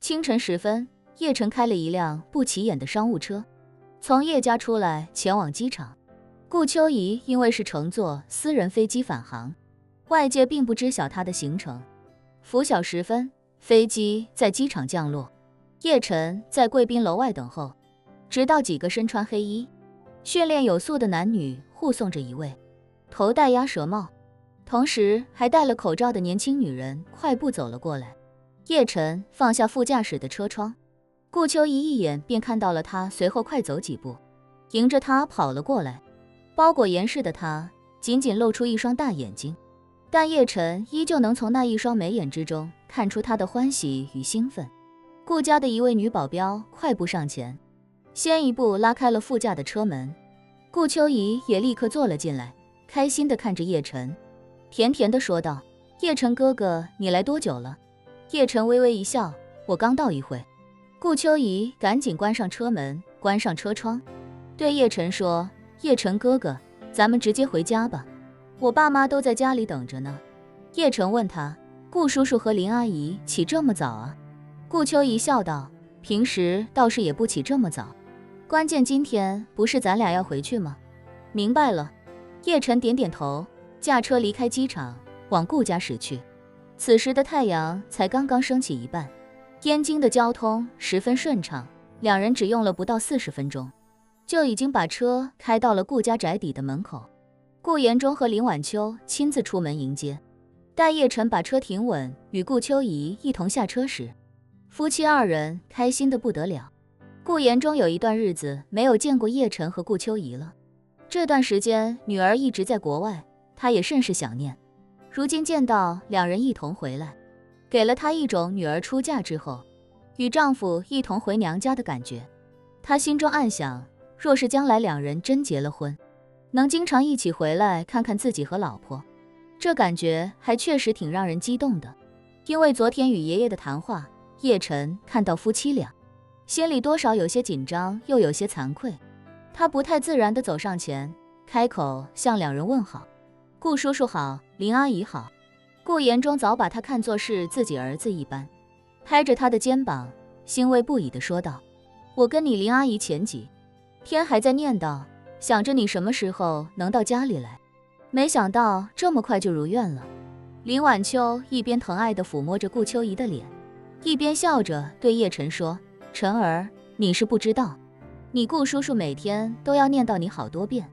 清晨时分，叶晨开了一辆不起眼的商务车，从叶家出来前往机场。顾秋怡因为是乘坐私人飞机返航，外界并不知晓她的行程。拂晓时分，飞机在机场降落，叶晨在贵宾楼外等候，直到几个身穿黑衣、训练有素的男女护送着一位头戴鸭舌帽，同时还戴了口罩的年轻女人快步走了过来。叶晨放下副驾驶的车窗，顾秋怡一眼便看到了他，随后快走几步，迎着他跑了过来。包裹严实的他仅仅露出一双大眼睛，但叶晨依旧能从那一双眉眼之中看出他的欢喜与兴奋。顾家的一位女保镖快步上前，先一步拉开了副驾的车门。顾秋怡也立刻坐了进来，开心地看着叶晨，甜甜地说道：叶晨哥哥，你来多久了？叶晨微微一笑：我刚到一会。顾秋怡赶紧关上车门，关上车窗，对叶晨说：叶晨哥哥，咱们直接回家吧，我爸妈都在家里等着呢。叶晨问他：顾叔叔和林阿姨起这么早啊？顾秋怡笑道：平时倒是也不起这么早，关键今天不是咱俩要回去吗？明白了。叶晨点点头，驾车离开机场，往顾家驶去。此时的太阳才刚刚升起一半，燕京的交通十分顺畅，两人只用了不到40分钟，就已经把车开到了顾家宅邸的门口。顾延忠和林晚秋亲自出门迎接，待叶晨把车停稳，与顾秋怡一同下车时，夫妻二人开心得不得了。顾延忠有一段日子没有见过叶晨和顾秋怡了，这段时间女儿一直在国外，他也甚是想念。如今见到两人一同回来，给了他一种女儿出嫁之后与丈夫一同回娘家的感觉。他心中暗想，若是将来两人真结了婚，能经常一起回来看看自己和老婆，这感觉还确实挺让人激动的。因为昨天与爷爷的谈话，叶晨看到夫妻俩，心里多少有些紧张，又有些惭愧。他不太自然地走上前，开口向两人问好：顾叔叔好，林阿姨好。顾延忠早把他看作是自己儿子一般，拍着他的肩膀，欣慰不已地说道：我跟你林阿姨前几天还在念叨，想着你什么时候能到家里来，没想到这么快就如愿了。林晚秋一边疼爱地抚摸着顾秋怡的脸，一边笑着对叶晨说：晨儿，你是不知道，你顾叔叔每天都要念叨你好多遍，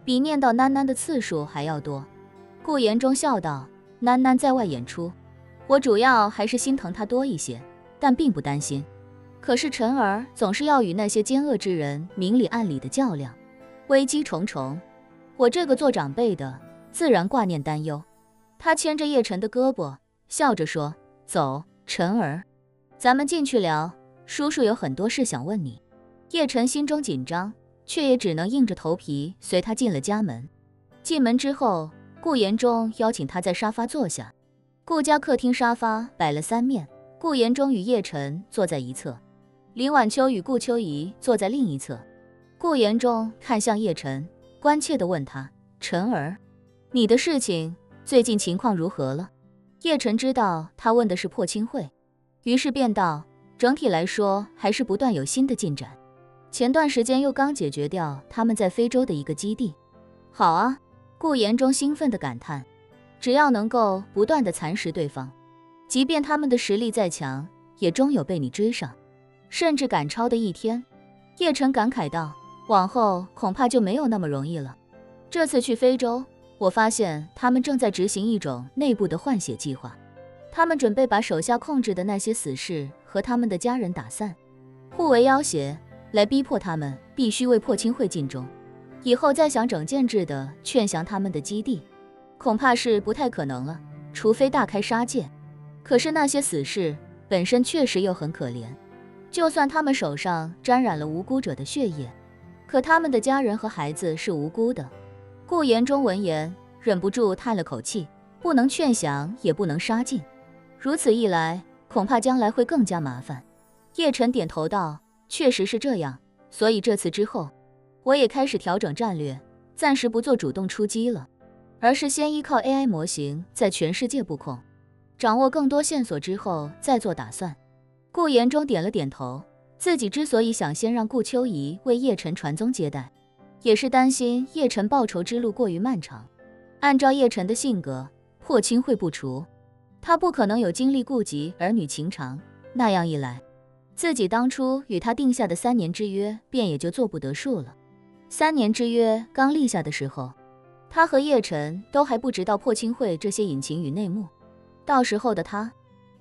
比念叨囡囡的次数还要多。顾延忠笑道：囡囡在外演出，我主要还是心疼她多一些，但并不担心。可是晨儿总是要与那些奸恶之人明里暗里的较量，危机重重，我这个做长辈的自然挂念担忧。他牵着叶晨的胳膊，笑着说：走，晨儿，咱们进去聊，叔叔有很多事想问你。叶晨心中紧张，却也只能硬着头皮随他进了家门。进门之后，顾延忠邀请他在沙发坐下。顾家客厅沙发摆了3面，顾延忠与叶晨坐在一侧，林晚秋与顾秋怡坐在另一侧。顾延忠看向叶晨，关切地问他：晨儿，你的事情最近情况如何了？叶晨知道他问的是破亲会，于是便道：整体来说还是不断有新的进展，前段时间又刚解决掉他们在非洲的一个基地。好啊，顾延忠兴奋地感叹，只要能够不断地蚕食对方，即便他们的实力再强，也终有被你追上，甚至赶超的一天。叶晨感慨道：往后恐怕就没有那么容易了。这次去非洲，我发现他们正在执行一种内部的换血计划，他们准备把手下控制的那些死士和他们的家人打散，互为要挟，来逼迫他们必须为破亲会尽忠。以后再想整建制的劝降他们的基地，恐怕是不太可能了，除非大开杀戒。可是那些死士本身确实又很可怜，就算他们手上沾染了无辜者的血液，可他们的家人和孩子是无辜的。顾延忠闻言忍不住叹了口气，不能劝降，也不能杀尽，如此一来，恐怕将来会更加麻烦。叶晨点头道：确实是这样，所以这次之后，我也开始调整战略，暂时不做主动出击了，而是先依靠 AI 模型在全世界布控，掌握更多线索之后再做打算。顾延忠点了点头，自己之所以想先让顾秋怡为叶晨传宗接代，也是担心叶晨报仇之路过于漫长。按照叶晨的性格，破亲会不除，他不可能有精力顾及儿女情长，那样一来，自己当初与他定下的3年之约便也就做不得数了。3年之约刚立下的时候，他和叶晨都还不知道破亲会这些隐情与内幕，到时候的他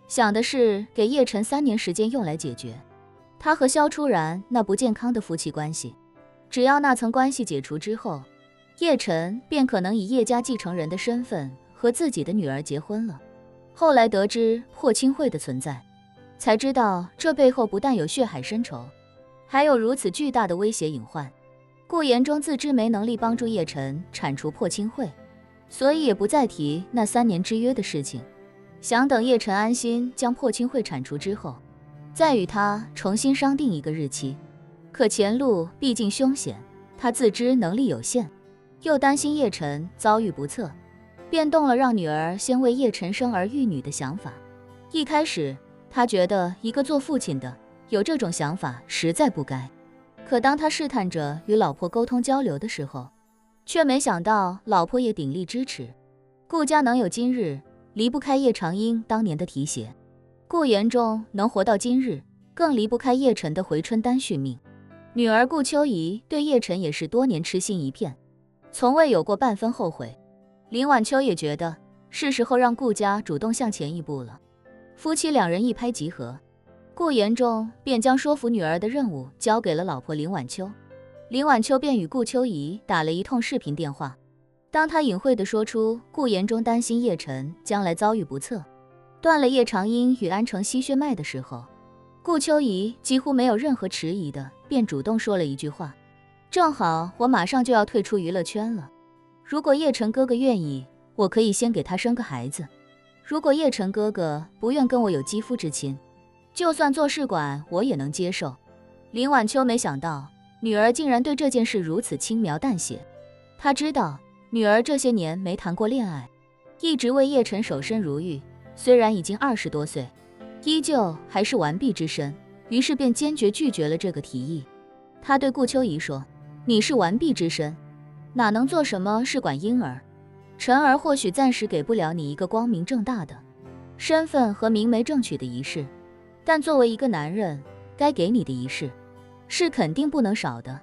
想的是给叶晨3年时间用来解决他和萧初然那不健康的夫妻关系。只要那层关系解除之后，叶晨便可能以叶家继承人的身份和自己的女儿结婚了。后来得知破亲会的存在，才知道这背后不但有血海深仇，还有如此巨大的威胁隐患。顾延忠自知没能力帮助叶晨铲除破亲会，所以也不再提那3年之约的事情，想等叶晨安心将破亲会铲除之后，再与他重新商定一个日期。可前路毕竟凶险，他自知能力有限，又担心叶晨遭遇不测，便动了让女儿先为叶晨生儿育女的想法。一开始他觉得一个做父亲的有这种想法实在不该，可当他试探着与老婆沟通交流的时候，却没想到老婆也鼎力支持。顾家能有今日，离不开叶长英当年的提携，顾延忠能活到今日，更离不开叶晨的回春丹续命。女儿顾秋怡对叶晨也是多年痴心一片，从未有过半分后悔。林晚秋也觉得是时候让顾家主动向前一步了。夫妻2人一拍即合，顾延忠便将说服女儿的任务交给了老婆林晚秋。林晚秋便与顾秋怡打了一通视频电话。当他隐晦地说出顾延忠担心叶晨将来遭遇不测，断了叶长英与安城吸血脉的时候，顾秋怡几乎没有任何迟疑的便主动说了一句话：正好我马上就要退出娱乐圈了，如果叶晨哥哥愿意，我可以先给他生个孩子。如果叶晨哥哥不愿跟我有肌肤之亲，就算做试管我也能接受。林晚秋没想到女儿竟然对这件事如此轻描淡写。她知道女儿这些年没谈过恋爱，一直为叶晨守身如玉，虽然已经20多岁，依旧还是完璧之身，于是便坚决拒绝了这个提议。他对顾秋怡说：你是完璧之身，哪能做什么试管婴儿？晨儿或许暂时给不了你一个光明正大的身份和明媒正娶的仪式，但作为一个男人，该给你的仪式是肯定不能少的。